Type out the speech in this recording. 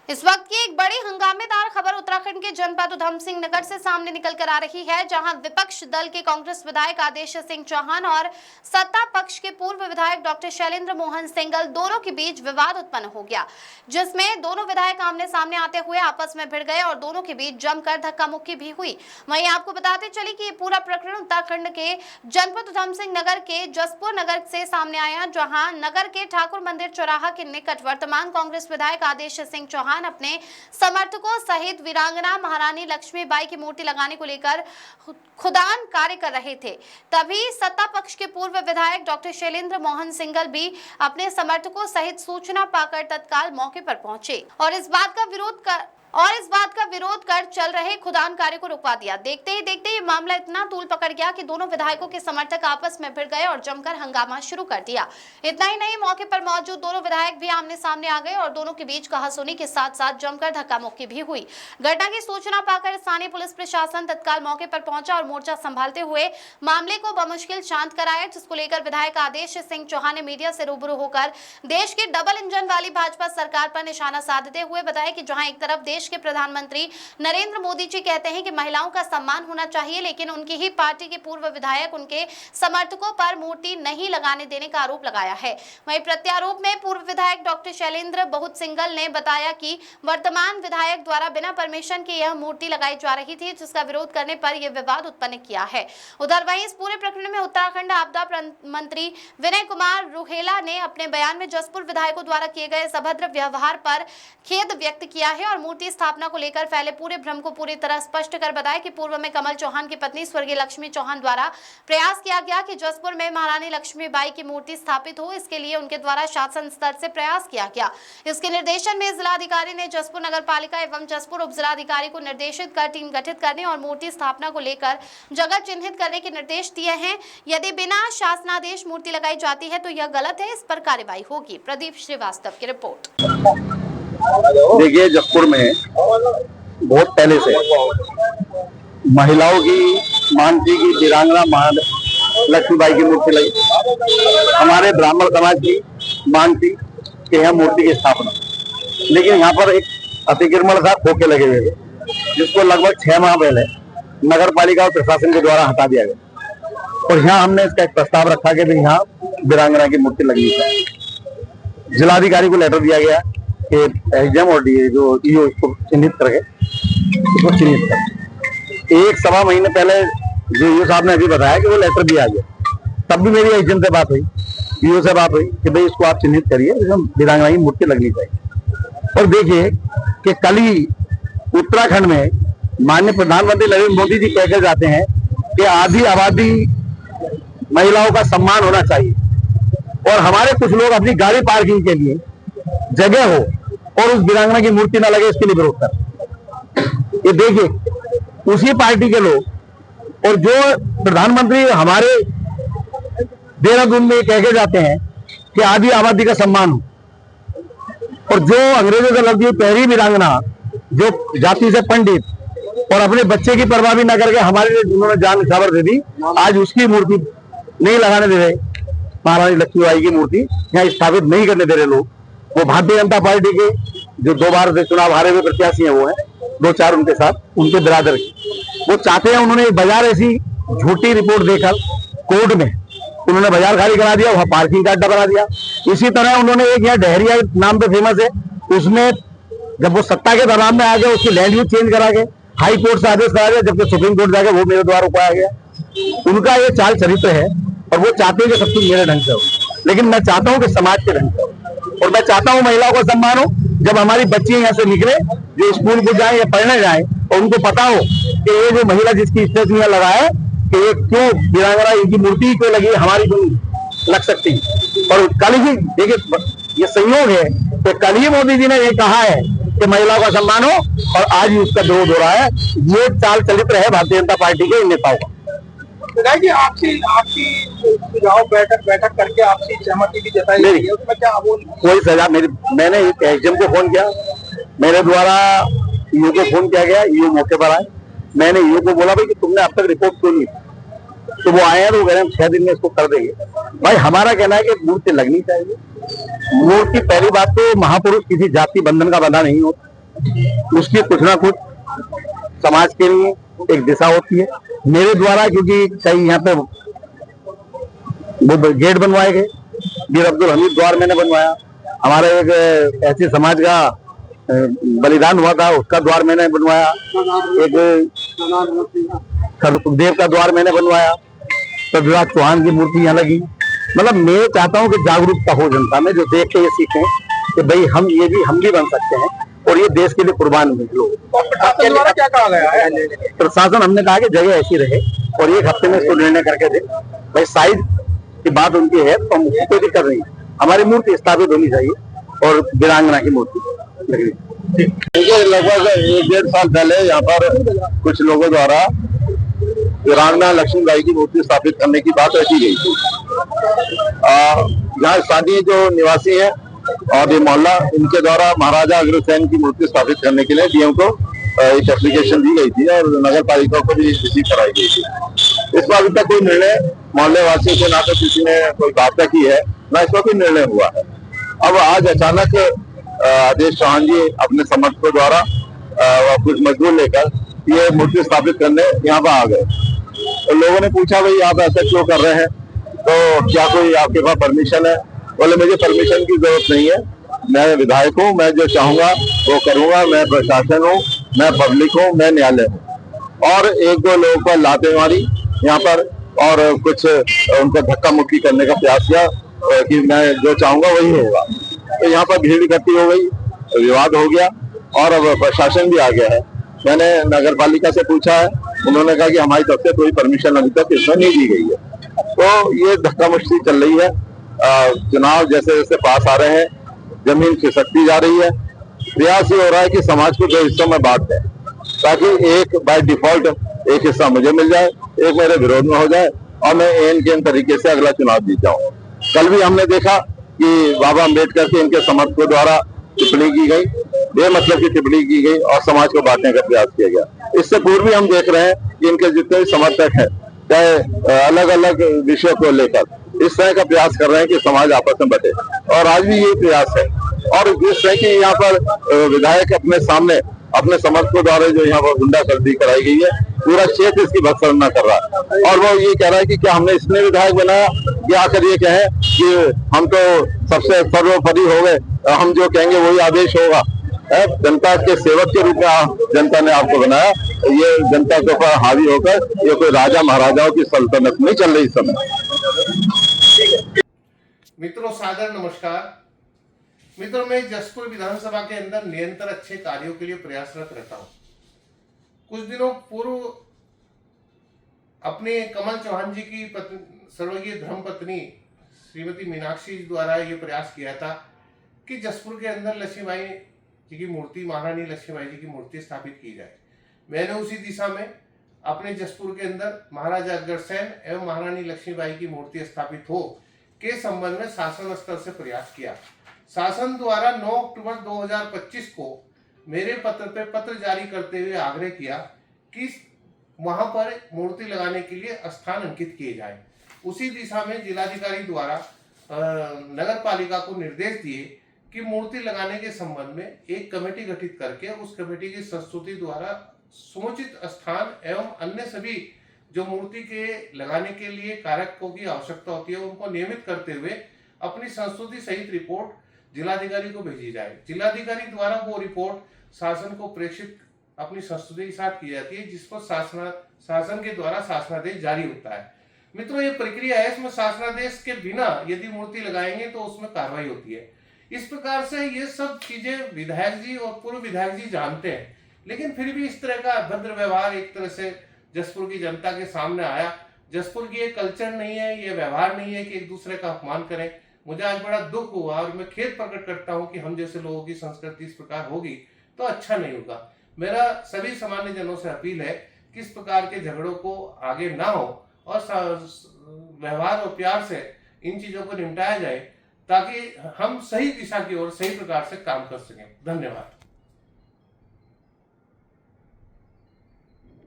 इस वक्त की एक बड़ी हंगामेदार खबर उत्तराखंड के जनपद उधम सिंह नगर से सामने निकल कर आ रही है, जहां विपक्ष दल के कांग्रेस विधायक आदेश सिंह चौहान और सत्ता पक्ष के पूर्व विधायक डॉक्टर शैलेंद्र मोहन सिंगल दोनों के बीच विवाद उत्पन्न हो गया, जिसमें दोनों विधायक आमने सामने आते हुए आपस में भिड़ गए और दोनों के बीच जमकर धक्का मुक्की भी हुई। वहीं आपको बताते चले कि ये पूरा प्रकरण उत्तराखंड के जनपद उधम सिंह नगर के जसपुर नगर से सामने आया, जहां नगर के ठाकुर मंदिर चौराहा के निकट वर्तमान कांग्रेस विधायक आदेश सिंह चौहान अपने समर्थकों सहित वीरांगना महारानी लक्ष्मीबाई की मूर्ति लगाने को लेकर खुदान कार्य कर रहे थे। तभी सत्ता पक्ष के पूर्व विधायक डॉक्टर शैलेंद्र मोहन सिंगल भी अपने समर्थकों सहित सूचना पाकर तत्काल मौके पर पहुंचे और इस बात का विरोध कर चल रहे खुदान कार्य को रुकवा दिया। देखते ही देखते ये मामला इतना तूल पकड़ गया कि दोनों विधायकों के समर्थक आपस में भिड़ गए और जमकर हंगामा शुरू कर दिया। इतना ही नहीं, मौके पर मौजूद दोनों विधायक भी आमने सामने आ गए और दोनों के बीच कहासुनी के साथ साथ जमकर धक्का मुक्की भी हुई। घटना की सूचना पाकर स्थानीय पुलिस प्रशासन तत्काल मौके पर पहुंचा और मोर्चा संभालते हुए मामले को बमुश्किल शांत कराया, जिसको लेकर विधायक आदेश सिंह चौहान ने मीडिया से रूबरू होकर देश की डबल इंजन वाली भाजपा सरकार पर निशाना साधते हुए बताया कि जहां एक तरफ देश के प्रधानमंत्री नरेंद्र मोदी जी कहते हैं कि महिलाओं का सम्मान होना चाहिए, लेकिन उनकी ही पार्टी के पूर्व विधायक उनके समर्थकों पर मूर्ति नहीं लगाने देने का आरोप लगाया है। वहीं प्रत्यारोप में पूर्व विधायक डॉक्टर शैलेंद्र बहुत सिंगल ने बताया कि वर्तमान विधायक द्वारा बिना परमिशन के यह मूर्ति लगाई जा रही थी, जिसका विरोध करने पर यह विवाद उत्पन्न किया है। उधर वहीं इस पूरे प्रकरण में उत्तराखंड आपदा मंत्री विनय कुमार रुहेला ने अपने बयान में जसपुर विधायकों द्वारा किए गए अभद्र व्यवहार पर खेद व्यक्त किया है और मूर्ति स्थापना को लेकर फैले पूरे भ्रम को पूरी तरह स्पष्ट कर बताया कि पूर्व में कमल चौहान की पत्नी स्वर्गीय लक्ष्मी चौहान द्वारा प्रयास किया गया कि जसपुर में महारानी लक्ष्मीबाई की मूर्ति स्थापित हो। इसके लिए उनके द्वारा शासन स्तर से प्रयास किया गया। इसके निर्देशन में जिलाधिकारी ने जसपुर नगर पालिका एवं जसपुर उप जिलाधिकारी को निर्देशित कर टीम गठित करने और मूर्ति स्थापना को लेकर जगह चिन्हित करने के निर्देश दिए हैं। यदि बिना शासनादेश मूर्ति लगाई जाती है तो यह गलत है, इस पर कार्रवाई होगी। प्रदीप श्रीवास्तव की रिपोर्ट। देखिए, जसपुर में बहुत पहले से महिलाओं की मानसी की वीरांगना लक्ष्मीबाई की मूर्ति लगी। हमारे ब्राह्मण समाज की मानसी के यहाँ मूर्ति की स्थापना, लेकिन यहाँ पर एक अतिक्रमण था, खोखे लगे हुए थे, जिसको लगभग 6 माह पहले नगर पालिका और प्रशासन के द्वारा हटा दिया गया और यहाँ हमने इसका एक प्रस्ताव रखा कि यहाँ वीरांगना की मूर्ति लगनी चाहिए। जिलाधिकारी को लेटर दिया गया कि एग्जाम और जो ईओ इसको चिन्हित करके इसको चिन्हित कर। 1-1.25 महीने पहले जो ईओ साहब ने अभी बताया कि वो लेटर भी आ गया, तब भी मेरी एग्जाम से बात हुई, ईओ से बात हुई कि भाई इसको आप चिन्हित करिए, वीरांगना की मूर्ति लगनी चाहिए। और देखिए कि कल ही उत्तराखंड में माननीय प्रधानमंत्री नरेंद्र मोदी जी कहकर जाते हैं कि आधी आबादी महिलाओं का सम्मान होना चाहिए, और हमारे कुछ लोग अपनी गाड़ी पार्किंग के लिए जगह हो और उस वीरांगना की मूर्ति ना लगे, इसके लिए विरोध कर। ये देखिए, उसी पार्टी के लोग और जो प्रधानमंत्री हमारे देहरादून में कह के जाते हैं कि आधी आबादी का सम्मान हो, और जो अंग्रेजों से लड़ती पहली वीरांगना जो जाति से पंडित और अपने बच्चे की परवाह भी न करके हमारे लिए जिन्होंने जान न्यौछावर दे दी, आज उसकी मूर्ति नहीं लगाने दे रहे, महारानी लक्ष्मीबाई की मूर्ति यहाँ स्थापित नहीं करने दे रहे लोग। वो भारतीय जनता पार्टी के जो 2 बार से चुनाव हारे हुए प्रत्याशी हैं, वो हैं 2-4 उनके साथ, उनके बिरादर की, वो चाहते हैं, उन्होंने बाजार ऐसी झूठी रिपोर्ट देकर कोर्ट में उन्होंने बाजार खाली करा दिया, वहां पार्किंग का अड्डा बना दिया। इसी तरह उन्होंने एक यहाँ डहरिया नाम पे फेमस है, उसमें जब वो सत्ता के दबाव में आ गए उसकी लैंड यूज चेंज करा के हाई कोर्ट से आदेश करा गया, जबकि सुप्रीम कोर्ट जाके वो मेरे द्वारा रुकवाया गया। उनका ये चाल चरित्र है और वो चाहते हैं कि सब कुछ मेरे ढंग से हो, लेकिन मैं चाहता हूँ कि समाज के ढंग से हो, और मैं चाहता हूँ महिलाओं का सम्मान हो। जब हमारी बच्ची यहाँ से निकले, जो स्कूल को जाए या पढ़ने जाए, और उनको पता हो कि ये जो महिला जिसकी स्टेचू यहाँ लगा है कि ये क्यों वीरांगना, इनकी मूर्ति क्यों लगी, हमारी क्यों लग सकती। और कल ही देखिए, ये संयोग है कि कल ही मोदी जी ने ये कहा है कि महिलाओं का सम्मान हो, और आज ही उसका विरोध हो रहा है। ये चाल चरित्र है भारतीय जनता पार्टी के इन नेताओं का। आपकी सुझाव बैठक करके आपसी सहमति भी जताई गई है, उसमें क्या कोई सजा मैंने एग्जाम को फोन किया, मेरे द्वारा ईओ को फोन किया गया, ईओ मौके पर आए। मैंने ईओ को बोला भाई कि तुमने अब तक रिपोर्ट क्यों नहीं, तो वो आए हैं, तो वो कह रहे हैं 6 दिन में इसको कर देंगे। भाई हमारा कहना है कि मूर्ति लगनी चाहिए। मूर्ति, पहली बात तो महापुरुष किसी जाति बंधन का बंधा नहीं होता, उसकी कुछ ना कुछ समाज के लिए एक दिशा होती है। मेरे द्वारा, क्योंकि कई यहाँ पे वो गेट बनवाए गए, बीर अब्दुल हमीद द्वार मैंने बनवाया, हमारा एक ऐसी समाज का बलिदान हुआ था उसका द्वार मैंने बनवाया, एक सुखदेव का द्वार मैंने बनवाया, पृथ्वीराज चौहान की मूर्ति यहाँ लगी। मतलब मैं चाहता हूँ कि जागरूकता हो जनता में, जो देख के ये सीखें कि भाई हम भी बन सकते हैं और ये देश के लिए कुर्बान हुए लोग। प्रशासन द्वारा क्या कहा गया है? प्रशासन, हमने कहा कि जगह ऐसी रहे और 1 हफ्ते में इसको निर्णय करके दे। भाई साइज की बात उनकी है तो हम उसको भी कर रही है। हमारी मूर्ति स्थापित होनी चाहिए और वीरांगना की मूर्ति लगनी। देखिए, लगभग 1-1.5 साल पहले यहाँ पर कुछ लोगों द्वारा वीरांगना लक्ष्मीबाई की मूर्ति स्थापित करने की बात रखी गई थी। यहाँ स्थानीय जो निवासी है और ये मोहल्ला, इनके द्वारा महाराजा अग्रसेन की मूर्ति स्थापित करने के लिए डीएम को एक एप्लीकेशन दी गई थी और नगर पालिका को भी रिसीव कराई गई थी। इस पर अभी तक कोई निर्णय मोहल्ले वासियों से ना तो किसी ने कोई वार्ता की है, ना इस पर कोई निर्णय हुआ है। अब आज अचानक आदेश चौहान जी अपने समर्थकों द्वारा कुछ मजदूर लेकर ये मूर्ति स्थापित करने यहाँ पर आ गए। तो लोगों ने पूछा, भाई आप ऐसा क्यों कर रहे हैं, तो क्या कोई आपके पास परमिशन है? बोले मुझे परमिशन की जरूरत नहीं है, मैं विधायक हूँ, मैं जो चाहूंगा वो करूंगा, मैं प्रशासन हूँ, मैं पब्लिक हूँ, मैं न्यायालय हूँ। और 1-2 लोगों पर लाते मारी यहाँ पर और कुछ उनको धक्का मुक्की करने का प्रयास किया कि मैं जो चाहूंगा वही होगा। तो यहाँ पर भीड़ इकट्ठी हो गई, विवाद हो गया और अब प्रशासन भी आ गया है। मैंने नगर पालिका से पूछा है, उन्होंने कहा कि हमारी तरफ से कोई परमिशन अभी तक इसमें नहीं दी गई है। तो ये धक्का मुक्की चल रही है। चुनाव जैसे जैसे पास आ रहे हैं, जमीन खिसकती जा रही है। प्रयास ये हो रहा है कि समाज को 2 हिस्सों में बांट दें, ताकि एक बाय डिफॉल्ट एक हिस्सा मुझे मिल जाए, एक मेरे विरोध में हो जाए और मैं एन तरीके से अगला चुनाव जीत जाऊं। कल भी हमने देखा कि बाबा अम्बेडकर के इनके समर्थकों द्वारा टिप्पणी की गई, बेमतलब की टिप्पणी की गई और समाज को बांटने का प्रयास किया गया। इससे पूर्व भी हम देख रहे हैं कि इनके जितने भी समर्थक हैं, चाहे अलग अलग विषयों को लेकर इस तरह का प्रयास कर रहे हैं कि समाज आपस में बटे, और आज भी यही प्रयास है। और जिस तरह की यहाँ पर विधायक अपने सामने अपने समर्थकों द्वारा जो यहाँ पर गुंडागर्दी कराई गई है, पूरा क्षेत्र इसकी भत्सना कर रहा है और वो ये कह रहा है कि क्या हमने इसने विधायक बनाया, या आकर ये कहें कि हम तो सबसे सर्वोपरि हो गए, हम जो कहेंगे वही आदेश होगा। जनता के सेवक के रूप में जनता ने आपको बनाया, ये जनता के ऊपर हावी होकर ये कोई राजा महाराजाओं की सल्तनत नहीं चल रही इस समय। मित्रों, सादर नमस्कार। मित्रों, मैं जसपुर विधानसभा के अंदर निरंतर अच्छे कार्यों के लिए प्रयासरत रहता हूं। कुछ दिनों पूर्व अपने कमल चौहान जी की स्वर्गीय धर्मपत्नी श्रीमती मीनाक्षी जी द्वारा ये प्रयास किया था कि जसपुर के अंदर लक्ष्मीबाई जी की मूर्ति, महारानी लक्ष्मीबाई जी की मूर्ति स्थापित की जाए। मैंने उसी दिशा में अपने जसपुर के अंदर महाराजा अग्रसेन एवं महारानी लक्ष्मीबाई की मूर्ति स्थापित हो के संबंध में शासन स्तर से प्रयास किया। शासन द्वारा 9 अक्टूबर 2025 को मेरे पत्र पे पत्र जारी करते हुए आग्रह किया कि वहां पर मूर्ति लगाने के लिए स्थान अंकित किए जाए। उसी दिशा में जिलाधिकारी द्वारा नगर पालिका को निर्देश दिए कि मूर्ति लगाने के संबंध में एक कमेटी गठित करके उस कमेटी की संस्तुति द्वारा समुचित स्थान एवं अन्य सभी जो मूर्ति के लगाने के लिए कारकों की आवश्यकता होती है उनको नियमित करते हुए अपनी संस्तुति सहित रिपोर्ट जिलाधिकारी को भेजी जाए। जिलाधिकारी द्वारा वो रिपोर्ट शासन को प्रेषित अपनी संस्तुति के साथ की जाती है, जिस पर शासन के द्वारा शासनादेश जारी होता है। मित्रों, ये प्रक्रिया है, इसमें शासनादेश के बिना यदि मूर्ति लगाएंगे तो उसमें कार्रवाई होती है। इस प्रकार से ये सब चीजें विधायक जी और पूर्व विधायक जी जानते हैं, लेकिन फिर भी इस तरह का अभद्र व्यवहार एक तरह से जसपुर की जनता के सामने आया। जसपुर की ये कल्चर नहीं है, ये व्यवहार नहीं है कि एक दूसरे का अपमान करें। मुझे आज बड़ा दुख हुआ और मैं खेद प्रकट करता हूं कि हम जैसे लोगों की संस्कृति इस प्रकार होगी तो अच्छा नहीं होगा। मेरा सभी सामान्य जनों से अपील है कि इस प्रकार के झगड़ों को आगे ना हो और व्यवहार और प्यार से इन चीजों को निपटाया जाए, ताकि हम सही दिशा की ओर सही प्रकार से काम कर सकें। धन्यवाद।